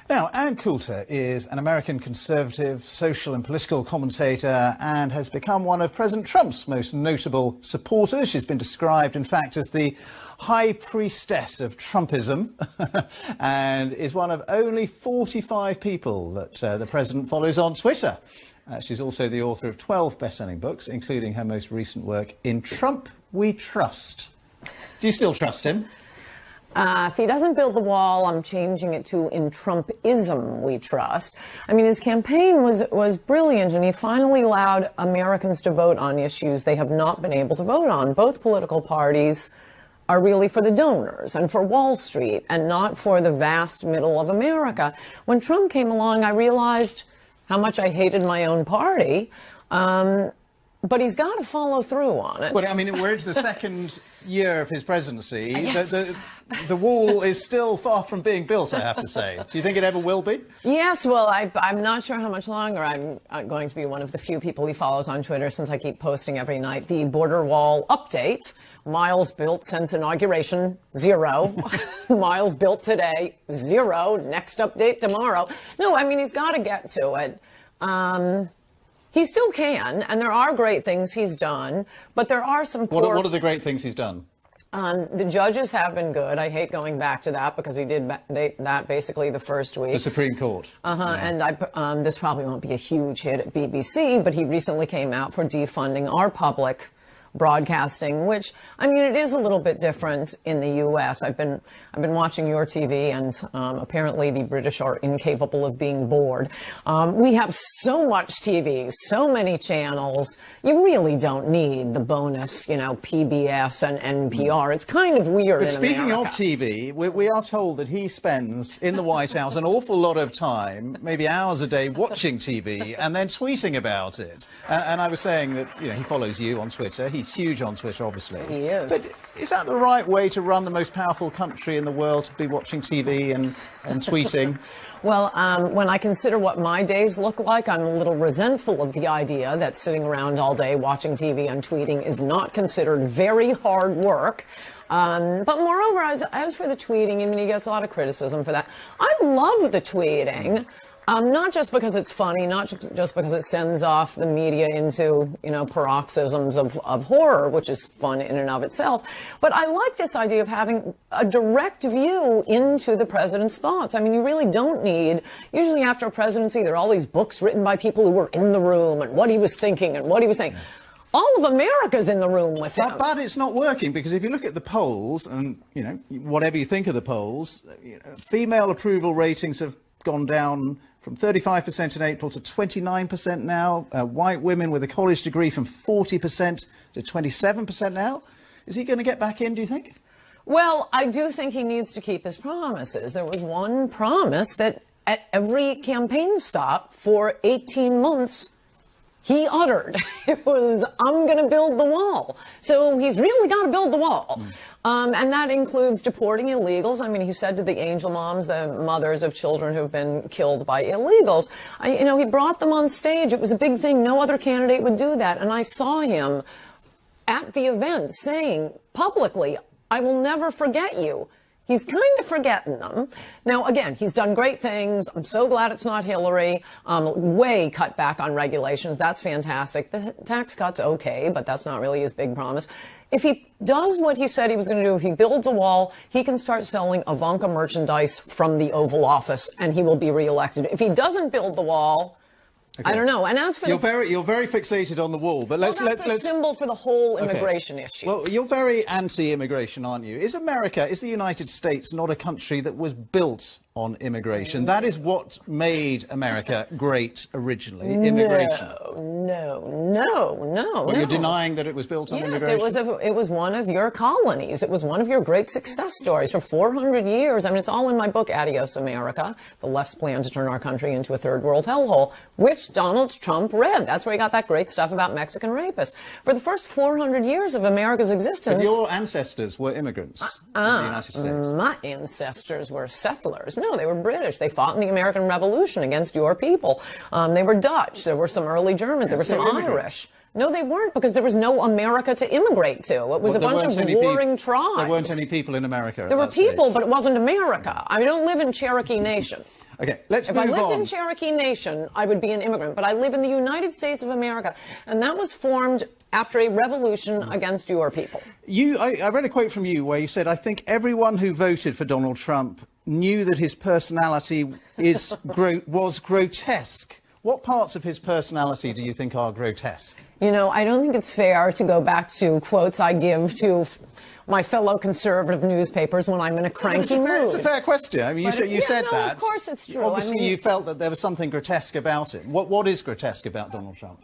Now, Ann Coulter is an American conservative, social and political commentator and has become one of President Trump's most notable supporters. She's been described, in fact, as the high priestess of Trumpism and is one of only 45 people that the president follows on Twitter. She's also the author of 12 best-selling books, including her most recent work, In Trump We Trust. Do you still trust him? If he doesn't build the wall, I'm changing it to In Trumpism We Trust. I mean, his campaign was brilliant, and he finally allowed Americans to vote on issues they have not been able to vote on. Both political parties are really for the donors and for Wall Street and not for the vast middle of America. When Trump came along, I realized how much I hated my own party. But he's got to follow through on it. Well, I mean, we're into the second year of his presidency. Yes. The wall is still far from being built, I have to say. Do you think it ever will be? Yes, well, I'm not sure how much longer. I'm going to be one of the few people he follows on Twitter since I keep posting every night the border wall update. Miles built since inauguration, 0. Miles built today, 0. Next update tomorrow. No, I mean, he's got to get to it. He still can, and there are great things he's done, but there are some core... What are the great things he's done? The judges have been good. I hate going back to that because he did that basically the first week. The Supreme Court. Yeah. And this probably won't be a huge hit at BBC, but he recently came out for defunding our public broadcasting, which, I mean, it is a little bit different in the U.S. I've been watching your TV, and apparently the British are incapable of being bored. We have so much TV, so many channels. You really don't need the bonus, PBS and NPR. It's kind of weird. But speaking of TV, we are told that he spends in the White House an awful lot of time, maybe hours a day, watching TV and then tweeting about it. And I was saying that he follows you on Twitter. He's huge on Twitter, obviously. He is. But is that the right way to run the most powerful country in the world, to be watching TV and tweeting? Well, when I consider what my days look like, I'm a little resentful of the idea that sitting around all day watching TV and tweeting is not considered very hard work. But moreover, as for the tweeting, I mean, he gets a lot of criticism for that. I love the tweeting. Not just because it's funny, not just because it sends off the media into, paroxysms of horror, which is fun in and of itself, but I like this idea of having a direct view into the president's thoughts. I mean, you really don't need, usually after a presidency, there are all these books written by people who were in the room and what he was thinking and what he was saying. All of America's in the room with him. But it's not working, because if you look at the polls, and, whatever you think of the polls, female approval ratings have gone down from 35% in April to 29% now. White women with a college degree from 40% to 27% now. Is he going to get back in, do you think? Well, I do think he needs to keep his promises. There was one promise that at every campaign stop for 18 months, he uttered. It was, I'm going to build the wall. So he's really got to build the wall. And that includes deporting illegals. I mean, he said to the angel moms, the mothers of children who've been killed by illegals, he brought them on stage. It was a big thing. No other candidate would do that. And I saw him at the event saying publicly, I will never forget you. He's kind of forgetting them. Now, again, he's done great things. I'm so glad it's not Hillary. Way cut back on regulations. That's fantastic. The tax cut's okay, but that's not really his big promise. If he does what he said he was going to do, if he builds a wall, he can start selling Ivanka merchandise from the Oval Office, and he will be reelected. If he doesn't build the wall, okay. I don't know. And as for you're very fixated on the wall, but let's a symbol for the whole immigration issue. Well, you're very anti-immigration, aren't you? Is the United States not a country that was built on immigration? That is what made America great originally, immigration. No. Well, you're denying that it was built on immigration? Yes, it was one of your colonies. It was one of your great success stories for 400 years. I mean, it's all in my book, Adios, America, The Left's Plan to Turn Our Country into a Third World Hellhole, which Donald Trump read. That's where he got that great stuff about Mexican rapists. For the first 400 years of America's existence... But your ancestors were immigrants in the United States. My ancestors were settlers. No, they were British. They fought in the American Revolution against your people. They were Dutch. There were some early Germans. There were some Irish. No, they weren't, because there was no America to immigrate to. It was a bunch of warring tribes. There weren't any people in America. There were people, but it wasn't America. I don't live in Cherokee Nation. Okay, let's move on. If I lived in Cherokee Nation, I would be an immigrant. But I live in the United States of America, and that was formed after a revolution against your people. I read a quote from you where you said, "I think everyone who voted for Donald Trump knew that his personality was grotesque." What parts of his personality do you think are grotesque? You know, I don't think it's fair to go back to quotes I give to my fellow conservative newspapers when I'm in a cranky mood. It's a fair question. I mean, you said that. Of course it's true. Obviously, you felt that there was something grotesque about it. What is grotesque about Donald Trump?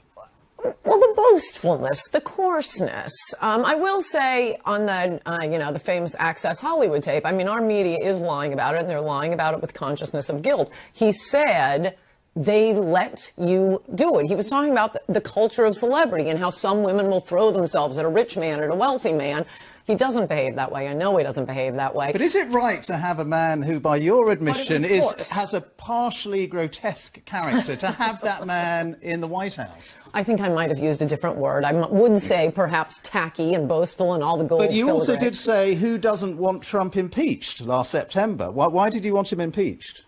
Well, the boastfulness, the coarseness. I will say on the, the famous Access Hollywood tape, I mean, our media is lying about it, and they're lying about it with consciousness of guilt. He said they let you do it. He was talking about the culture of celebrity and how some women will throw themselves at a rich man, at a wealthy man. He doesn't behave that way. I know he doesn't behave that way. But is it right to have a man who, by your admission, has a partially grotesque character, to have that man in the White House? I think I might have used a different word. I would say perhaps tacky and boastful and all the gold. But you also did say, who doesn't want Trump impeached last September? Why did you want him impeached?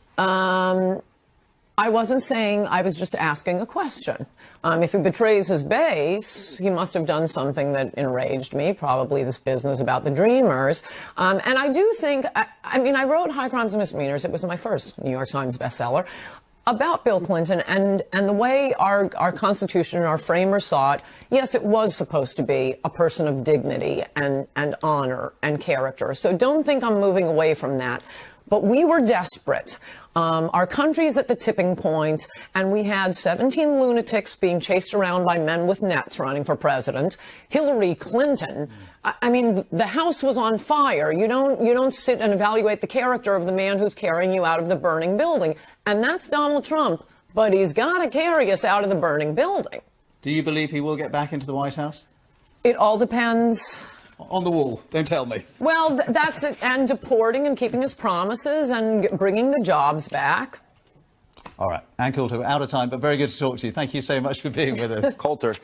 I wasn't saying, I was just asking a question. If he betrays his base, he must have done something that enraged me, probably this business about the Dreamers. And I do think, I mean, I wrote High Crimes and Misdemeanors. It was my first New York Times bestseller, about Bill Clinton and the way our Constitution and our framers saw it. Yes, it was supposed to be a person of dignity and honor and character. So don't think I'm moving away from that. But we were desperate. Our country's at the tipping point, and we had 17 lunatics being chased around by men with nets running for president. Hillary Clinton, I mean, the house was on fire. You don't sit and evaluate the character of the man who's carrying you out of the burning building. And that's Donald Trump, but he's got to carry us out of the burning building. Do you believe he will get back into the White House? It all depends. On the wall, don't tell me. Well, that's it. And deporting and keeping his promises and bringing the jobs back. All right. Ann Coulter, we're out of time, but very good to talk to you. Thank you so much for being with us. Coulter,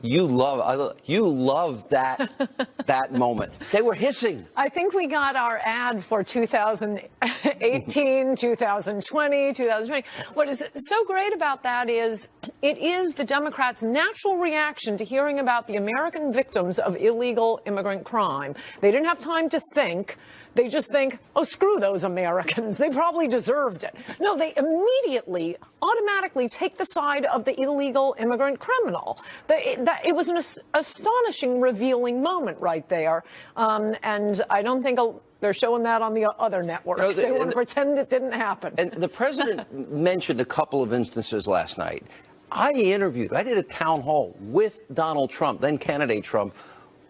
you love that moment. They were hissing. I think we got our ad for 2018, 2020, 2020. What is so great about that is it is the Democrats' natural reaction to hearing about the American victims of illegal immigrant crime. They didn't have time to think. They just think, oh, screw those Americans. They probably deserved it. No, they immediately, automatically take the side of the illegal immigrant criminal. It was an astonishing, revealing moment right there. And I don't think they're showing that on the other networks. They want to pretend it didn't happen. And the president mentioned a couple of instances last night. I did a town hall with Donald Trump, then candidate Trump,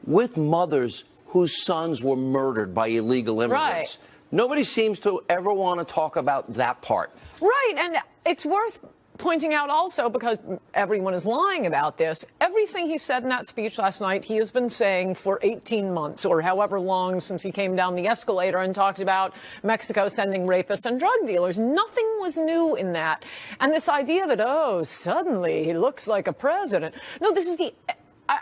with mothers whose sons were murdered by illegal immigrants. Right. Nobody seems to ever want to talk about that part. Right, and it's worth pointing out also, because everyone is lying about this, everything he said in that speech last night, he has been saying for 18 months or however long since he came down the escalator and talked about Mexico sending rapists and drug dealers. Nothing was new in that. And this idea that, oh, suddenly he looks like a president. No, this is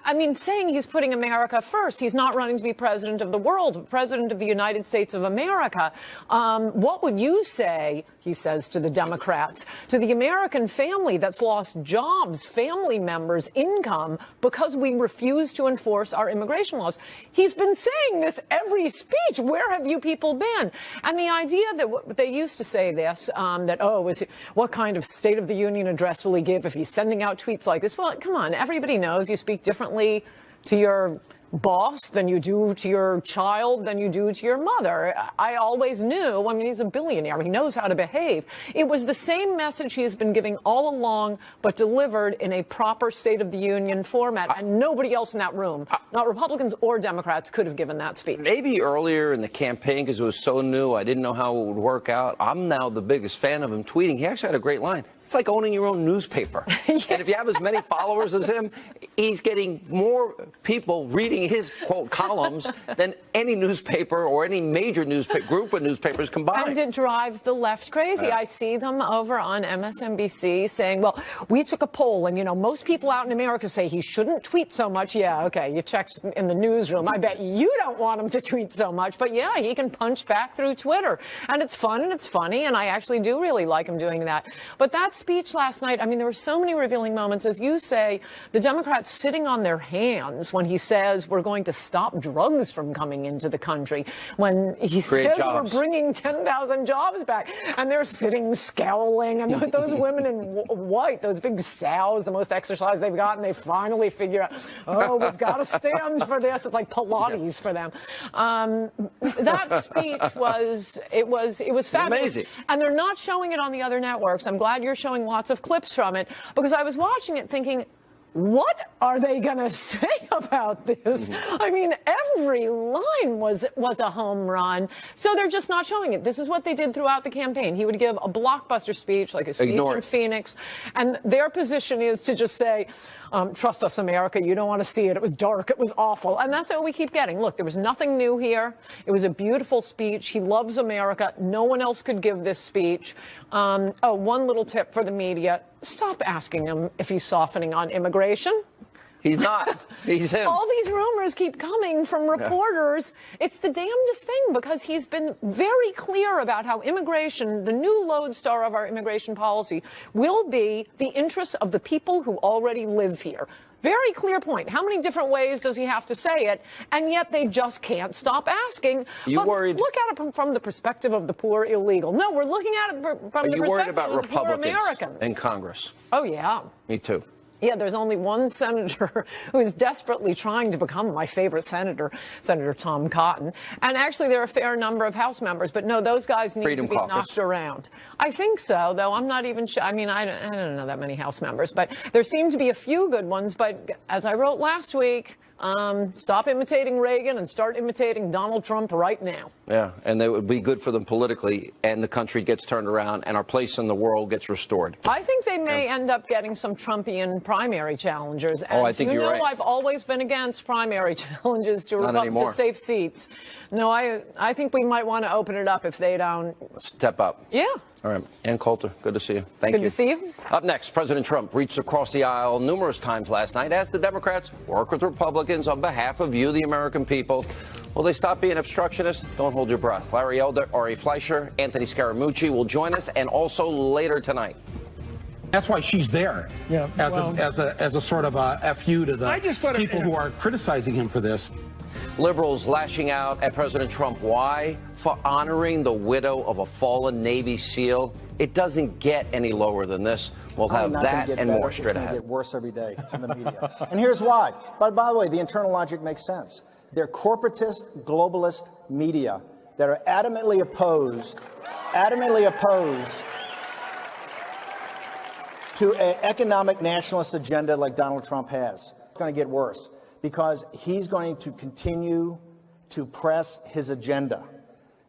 I mean, saying he's putting America first. He's not running to be president of the world, but president of the United States of America. What would you say, he says to the Democrats, to the American family that's lost jobs, family members, income, because we refuse to enforce our immigration laws? He's been saying this every speech. Where have you people been? And the idea that they used to say this, what kind of State of the Union address will he give if he's sending out tweets like this? Well, come on, everybody knows you speak differently to your boss than you do to your child than you do to your mother. I always knew. I mean, he's a billionaire. He knows how to behave. It was the same message he has been giving all along, but delivered in a proper State of the Union format. And nobody else in that room, not Republicans or Democrats, could have given that speech. Maybe earlier in the campaign, because it was so new, I didn't know how it would work out. I'm now the biggest fan of him tweeting. He actually had a great line. It's like owning your own newspaper. Yeah. And if you have as many followers as him, he's getting more people reading his, quote, columns than any newspaper or any major newspaper group of newspapers combined. And it drives the left crazy. I see them over on MSNBC saying, well, we took a poll, and, you know, most people out in America say he shouldn't tweet so much. Yeah, okay, you checked in the newsroom. I bet you don't want him to tweet so much. But, yeah, he can punch back through Twitter. And it's fun and it's funny, and I actually do really like him doing that. But that speech last night, I mean, there were so many revealing moments. As you say, the Democrats sitting on their hands when he says we're going to stop drugs from coming into the country, when he says we're bringing 10,000 jobs back, and they're sitting scowling, and those women in white, those big sows, the most exercise they've gotten, they finally figure out, oh, we've got to stand for this. It's like Pilates for them. That speech was fabulous. Amazing. And they're not showing it on the other networks. I'm glad you're showing lots of clips from it, because I was watching it thinking, what are they going to say about this? I mean, every line was a home run. So they're just not showing it. This is what they did throughout the campaign. He would give a blockbuster speech, like a speech in Phoenix, and their position is to just say, trust us, America, you don't want to see it. It was dark. It was awful. And that's what we keep getting. Look, there was nothing new here. It was a beautiful speech. He loves America. No one else could give this speech. One little tip for the media. Stop asking him if he's softening on immigration. He's not. He's him. All these rumors keep coming from reporters. Yeah. It's the damnedest thing, because he's been very clear about how immigration, the new lodestar of our immigration policy, will be the interests of the people who already live here. Very clear point. How many different ways does he have to say it? And yet they just can't stop asking. You worried? Look at it from the perspective of the poor illegal. No, we're looking at it from the perspective of the poor Americans. In Congress? Oh, yeah. Me too. Yeah, there's only one senator who is desperately trying to become my favorite senator, Senator Tom Cotton. And actually, there are a fair number of House members. But no, those guys need to be knocked around. I think so, though. I'm not even sure. I mean, I don't know that many House members. But there seem to be a few good ones. But as I wrote last week, stop imitating Reagan and start imitating Donald Trump right now. Yeah, and that would be good for them politically, and the country gets turned around, and our place in the world gets restored. I think they may end up getting some Trumpian primary challengers. And I think you're right. I've always been against primary challenges to safe seats. No, I think we might want to open it up if they don't step up. Yeah. All right. Ann Coulter, good to see you. Thank you. Good to see you. Up next, President Trump reached across the aisle numerous times last night as the Democrats work with Republicans on behalf of you, the American people. Will they stop being obstructionists? Don't hold your breath. Larry Elder, Ari Fleischer, Anthony Scaramucci will join us, and also later tonight. That's why she's there, as a sort of a FU to the people who are criticizing him for this. Liberals lashing out at President Trump. Why? For honoring the widow of a fallen Navy SEAL. It doesn't get any lower than this. We'll have that and more straight ahead. It's going to get worse every day in the media. And here's why. But by the way, the internal logic makes sense. They're corporatist, globalist media that are adamantly opposed to an economic nationalist agenda like Donald Trump has. It's going to get worse because he's going to continue to press his agenda.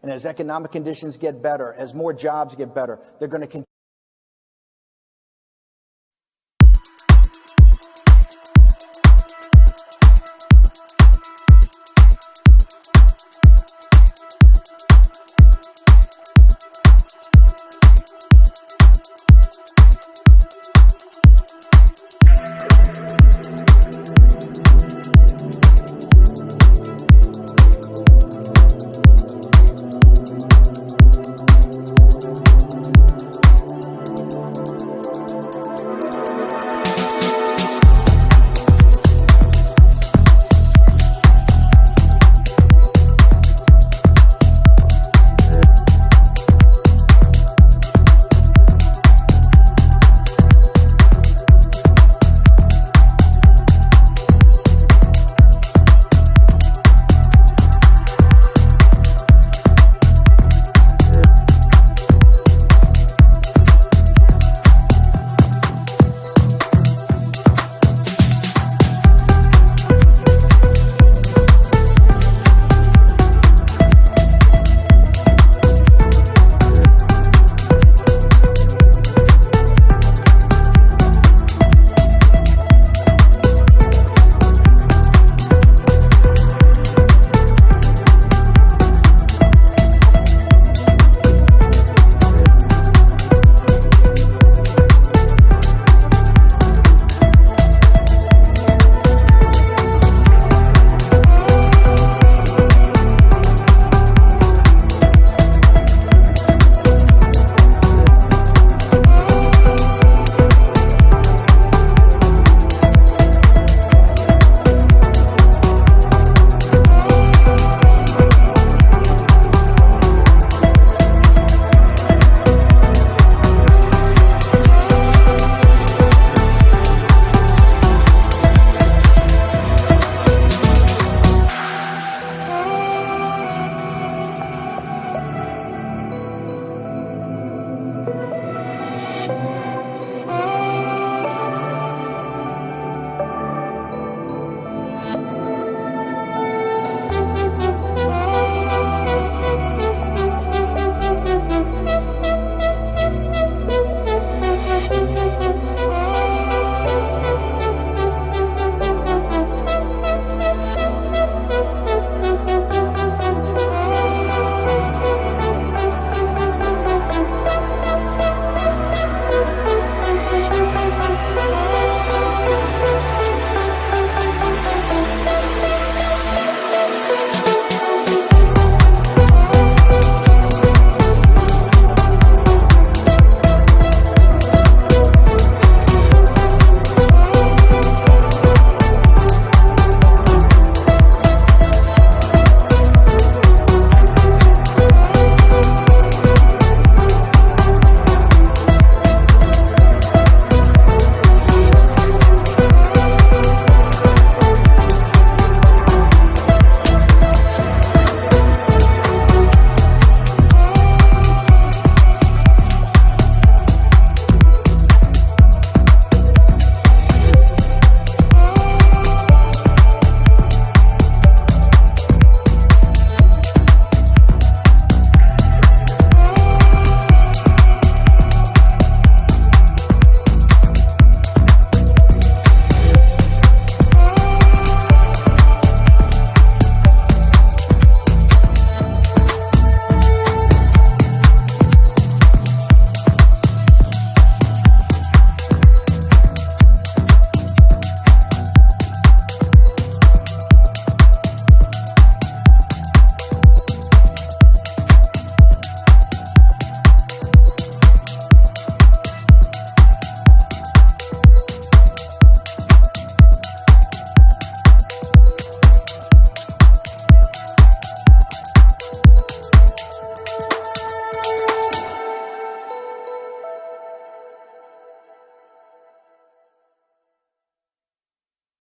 And as economic conditions get better, as more jobs get better, they're going to continue.